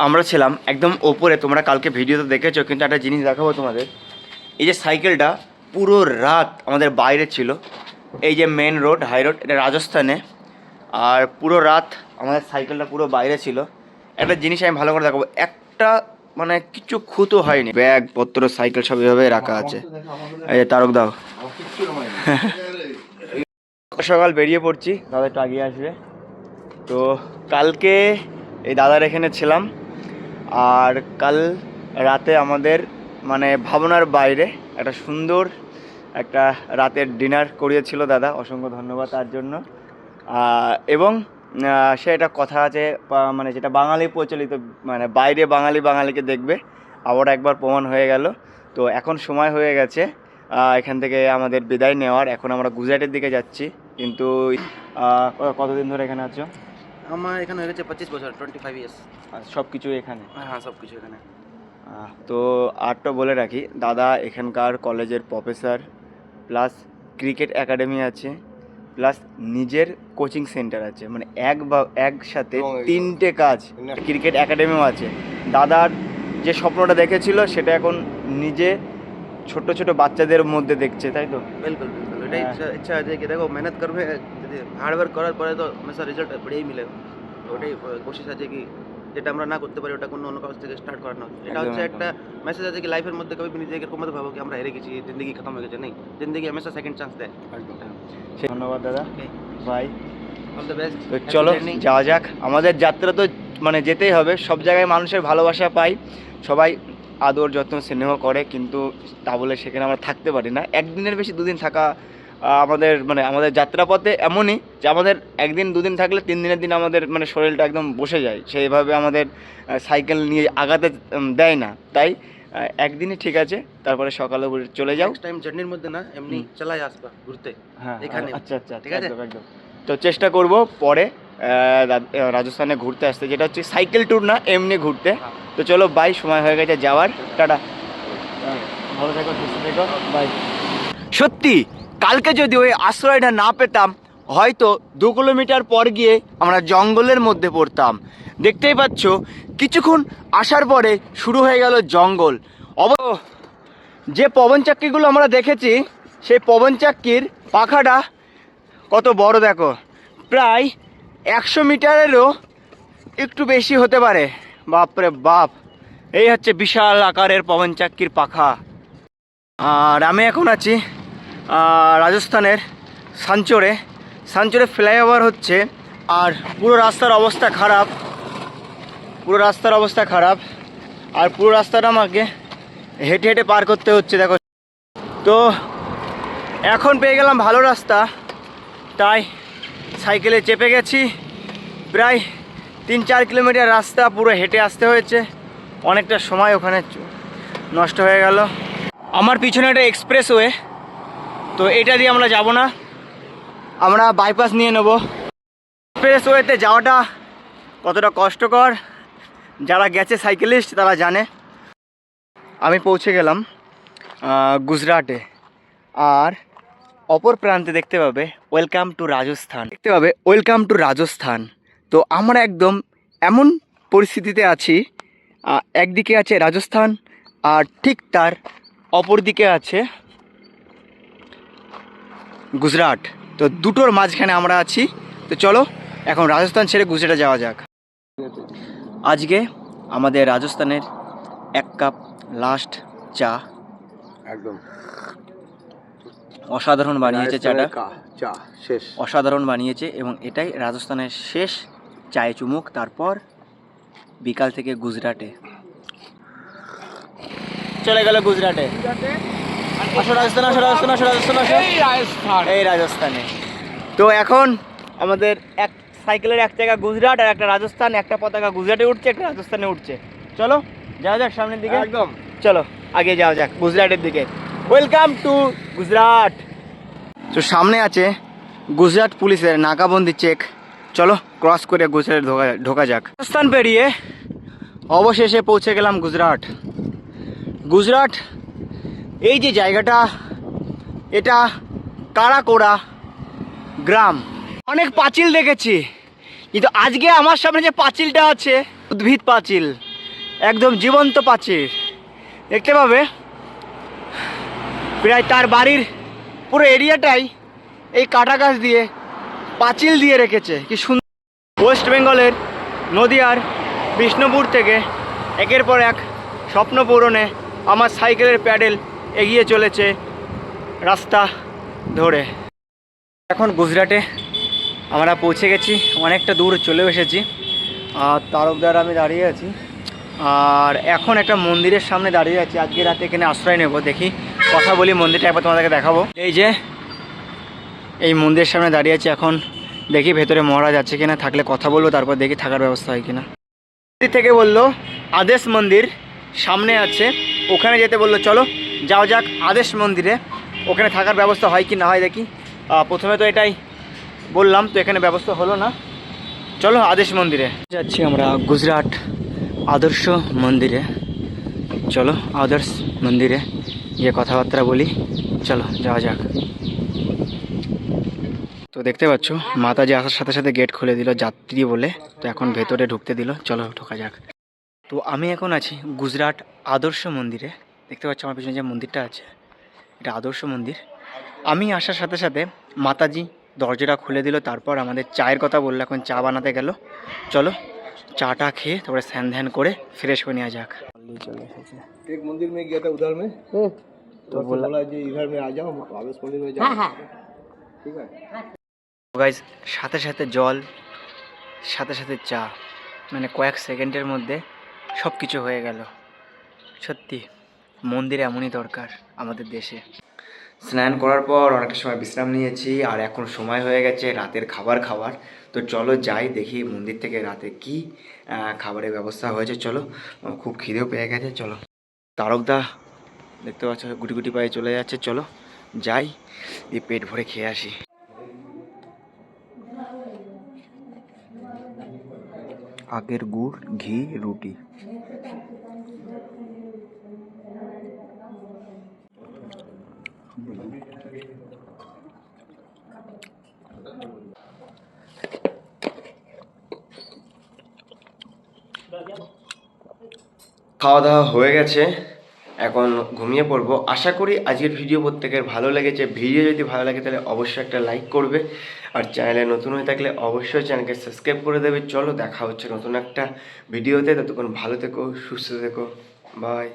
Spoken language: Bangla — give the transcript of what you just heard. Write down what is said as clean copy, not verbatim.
আমরা ছিলাম একদম ওপরে, তোমরা কালকে ভিডিওতে দেখেছো, কিন্তু একটা জিনিস দেখাবো তোমাদের। এই যে সাইকেলটা পুরো রাত আমাদের বাইরে ছিল, এই যে মেন রোড, হাই রোড, এটা রাজস্থানে। আর পুরো রাত আমাদের সাইকেলটা পুরো বাইরে ছিল। একটা জিনিস আমি ভালো করে দেখাবো, একটা মানে কিছু খুঁতো হয়নি, ব্যাগ পত্র সাইকেল সব এভাবে রাখা আছে। এই যে তারক দাও, সকাল বেরিয়ে পড়ছি, দাদা একটু আগিয়ে আসবে। তো কালকে এই দাদার এখানে ছিলাম, আর কাল রাতে আমাদের মানে ভাবনার বাইরে একটা সুন্দর একটা রাতের ডিনার করিয়েছিল দাদা, অসংখ্য ধন্যবাদ তার জন্য। এবং সে একটা কথা আছে, মানে যেটা বাঙালি প্রচলিত, মানে বাইরে বাঙালি বাঙালিকে দেখবে, আবার একবার প্রমাণ হয়ে গেল। তো এখন সময় হয়ে গেছে এখান থেকে আমাদের বিদায় নেওয়ার। এখন আমরা গুজরাটের দিকে যাচ্ছি। কিন্তু কতদিন ধরে এখানে আছো? আমার এখানে হয়ে গেছে 25 বছর, 25 ইয়ার্স। সব কিছু এখানে? হ্যাঁ, সব কিছু এখানে। তো আরটা বলে রাখি, দাদা এখানকার কলেজের প্রফেসর, প্লাস ক্রিকেট একাডেমি আছে, প্লাস নিজের কোচিং সেন্টার আছে, মানে একসাথে তিনটে কাজ। ক্রিকেট একাডেমিও আছে। দাদার যে স্বপ্নটা দেখেছিল সেটা এখন নিজে ছোট ছোট বাচ্চাদের মধ্যে দেখছে, তাই তো? বিলকুল বিলকুল, এটাই ইচ্ছা আছে কি দেখো, মেহনত করবে, যদি হার্ড ওয়ার্ক করার পরে তো হমেশা রেজাল্ট বড়েই মিলে। ওটাই কোশিশ আছে কি যেটা আমরা না করতে পারি ওটা অন্য কাজ থেকে স্টার্ট করানো। এটা হচ্ছে একটা মেসেজ আছে কি লাইফের মধ্যে কবি নিজেকে এরকম মতো ভাবো কি আমরা হেরে গেছি, জিন্দগি খতম হয়ে গেছে। নেই, জিন্দগি হমেশা সেকেন্ড চান্স দেয়। ধন্যবাদ দাদা, বাই, অল দ্য বেস্ট। তো চলো যাওয়া যাক। আমাদের যাত্রা তো মানে যেতেই হবে। সব জায়গায় মানুষের ভালোবাসা পাই, সবাই আদর যত্ন স্নেহ করে, কিন্তু তা বলে সেখানে আমরা থাকতে পারি না। একদিনের বেশি দুদিন থাকা আমাদের মানে আমাদের যাত্রাপথে এমনই যে আমাদের একদিন দুদিন থাকলে 3 দিনের দিন আমাদের মানে শরীরটা একদম বসে যায়, সেইভাবে আমাদের সাইকেল নিয়ে আগাতে দেয় না। তাই একদিনই ঠিক আছে, তারপরে সকালে চলে যাও। নেক্সট টাইম জার্নির মধ্যে না, এমনি চালাই আসবা ঘুরতে। হ্যাঁ এখানে আচ্ছা আচ্ছা, ঠিক আছে, একদম একদম। তো চেষ্টা করব পরে রাজস্থানে ঘুরতে আসতে, যেটা হচ্ছে সাইকেল ট্যুর না, এমনি ঘুরতে। তো চলো বাই, সময় হয়ে গেছে যাওয়ার, টাটা, ভালো থেকো, সুস্থ থেকো, বাই। সত্যি কালকে যদি ওই আশ্রয়টা না পেতাম, হয়তো 2 কিলোমিটার পর গিয়ে আমরা জঙ্গলের মধ্যে পড়তাম। দেখতেই পাচ্ছ কিছুক্ষণ আসার পরে শুরু হয়ে গেল জঙ্গল। যে পবনচক্কিগুলো আমরা দেখেছি, সেই পবনচক্কির পাখাটা কত বড় দেখো, প্রায় 100 মিটারেরও একটু বেশি হতে পারে। বাপরে বাপ, এই হচ্ছে বিশাল আকারের পবনচক্কির পাখা। আর আমি এখন আছি রাজস্থানের সাঞ্চরে। সাঞ্চরে ফ্লাইওভার হচ্ছে, আর পুরো রাস্তার অবস্থা খারাপ, পুরো রাস্তার অবস্থা খারাপ। আর পুরো রাস্তাটা আমাকে হেঁটে হেঁটে পার করতে হচ্ছে দেখো। তো এখন পেয়ে গেলাম ভালো রাস্তা, তাই সাইকেলে চেপে গেছি। প্রায় 3-4 কিলোমিটার রাস্তা পুরো হেঁটে আসতে হয়েছে, অনেকটা সময় ওখানে নষ্ট হয়ে গেল। আমার পিছনে একটা এক্সপ্রেসওয়ে, তো এটা দিয়ে আমরা যাব না, আমরা বাইপাস নিয়ে নেব। এক্সপ্রেসওয়েতে যাওয়াটা কতটা কষ্টকর যারা গেছে সাইকেলিস্ট তারা জানে। আমি পৌঁছে গেলাম গুজরাটে, আর অপর প্রান্তে দেখতে পাবে ওয়েলকাম টু রাজস্থান, দেখতে পাবে ওয়েলকাম টু রাজস্থান। তো আমরা একদম এমন পরিস্থিতিতে আছি, একদিকে আছে রাজস্থান আর ঠিক তার অপর দিকে আছে গুজরাট। তো দুটোর মাঝখানে আমরা আছি। তো চলো এখন রাজস্থান ছেড়ে গুজরাটে যাওয়া যাক। আজকে আমাদের রাজস্থানের 1 কাপ লাস্ট চা, একদম অসাধারণ বানিয়েছে চাটা, চা শেষ, অসাধারণ বানিয়েছে। এবং এটাই রাজস্থানের শেষ চায়ে চুমুক। তারপর বিকাল থেকে গুজরাটে চলে গেল, গুজরাটে। আসো রাজস্থান, আসো রাজস্থান, আসো রাজস্থান, আসো এই রাজস্থানে। তো এখন আমাদের এক সাইকেলের এক জায়গা গুজরাট আর একটা রাজস্থান, একটা পতাকা গুজরাটে উঠছে, একটা রাজস্থানে উঠছে। চলো যাওয়া যাক সামনের দিকে, একদম চলো আগে যাওয়া যাক গুজরাটের দিকে। Welcome to Gujarat. তো সামনে আছে গুজরাট পুলিশের নাকাবন্দি চেক, চলো ক্রস করে গুজরাটে ঢোকা যাক। রাজস্থান পেরিয়ে অবশেষে পৌঁছে গেলাম গুজরাট। গুজরাট এই যে জায়গাটা, এটা কারাকোরা গ্রাম। অনেক পাঁচিল দেখেছি, কিন্তু আজকে আমার সামনে যে পাঁচিলটা আছে উদ্ভিদ পাঁচিল। একদম জীবন্ত প্রাচীর দেখতে পাবে। প্রায় তার বাড়ির পুরো এরিয়াটাই এই কাটা গাছ দিয়ে পাঁচিল দিয়ে রেখেছে। কি সুন্দর। ওয়েস্ট বেঙ্গলের নদিয়ার বিষ্ণুপুর থেকে একের পর এক স্বপ্ন পূরণে আমার সাইকেলের প্যাডেল এগিয়ে চলেছে রাস্তা ধরে। এখন গুজরাটে আমরা পৌঁছে গেছি, অনেকটা দূর চলে এসেছি। আর তারকদার আমি দাঁড়িয়ে আছি, আর এখন একটা মন্দিরের সামনে দাঁড়িয়ে আছি। আজকে রাতে এখানে আশ্রয় নেব, দেখি কথা বলি, মন্দিরটা একবার তোমাদেরকে দেখাবো। এই যে এই মন্দিরের সামনে দাঁড়িয়ে আছি, এখন দেখি ভেতরে মহারাজ আছে কিনা, থাকলে কথা বলবো, তারপর দেখি থাকার ব্যবস্থা হয় কিনা। মন্দির থেকে বললো আদেশ মন্দির সামনে আছে, ওখানে যেতে বললো, চলো যাও যাক আদেশ মন্দিরে, ওখানে থাকার ব্যবস্থা হয় কি না হয় দেখি। প্রথমে তো এটাই বললাম, তো এখানে ব্যবস্থা হলো না, চলো আদেশ মন্দিরে যাচ্ছি আমরা। গুজরাট আদর্শ মন্দিরে, চলো আদর্শ মন্দিরে গিয়ে কথাবার্তা বলি, চলো যাওয়া যাক। তো দেখতে পাচ্ছ মাতাজি আসার সাথে সাথে গেট খুলে দিল যাত্রী বলে, তো এখন ভেতরে ঢুকতে দিল, চলো ঢোকা যাক। তো আমি এখন আছি গুজরাট আদর্শ মন্দিরে, দেখতে পাচ্ছ আমার পিছনে যে মন্দিরটা আছে এটা আদর্শ মন্দির। আমি আসার সাথে সাথে মাতাজি দরজাটা খুলে দিল, তারপর আমাদের চায়ের কথা বললো, এখন চা বানাতে গেল, চলো চাটা খেয়ে তারপরে স্নান ধ্যান করে ফ্রেশ হয়ে নেওয়া যাক। চলে এসেছে एक मंदिर में गया था उधर में, তো बोला जी इधर में आ जाओ, आवेश मंदिर में जाओ। ठीक है। গাইজ সাথে সাথে জল, সাথে সাথে চা, মানে কয়েক সেকেন্ডের মধ্যে সব কিছু হয়ে গেল। সত্যি মন্দিরে এমনই দরকার আমাদের দেশে। স্নান করার পর অনেকটা সময় বিশ্রাম নিয়েছি, আর এখন সময় হয়ে গেছে রাতের খাবার খাওয়ার। তো চলো যাই দেখি মন্দির থেকে রাতে কি খাবারের ব্যবস্থা হয়েছে। চলো, খুব খিদেও পেয়ে গেছে, চলো। তারকদা দেখতে পাচ্ছ গুটি গুটি পায়ে চলে যাচ্ছে, চলো যাই, দিয়ে পেট ভরে খেয়ে আসি। আগের গুড় ঘি রুটি, খাওয়া দাওয়া হয়ে গেছে, এখন ঘুমিয়ে পড়বো। আশা করি আজকের ভিডিও প্রত্যেকের ভালো লেগেছে। ভিডিও যদি ভালো লাগে তাহলে অবশ্যই একটা লাইক করবে, আর চ্যানেলে নতুন হয়ে থাকলে অবশ্যই চ্যানেলকে সাবস্ক্রাইব করে দেবে। চলো দেখা হচ্ছে নতুন একটা ভিডিওতে, ততক্ষণ ভালো থেকো, সুস্থ থেকো, বাই।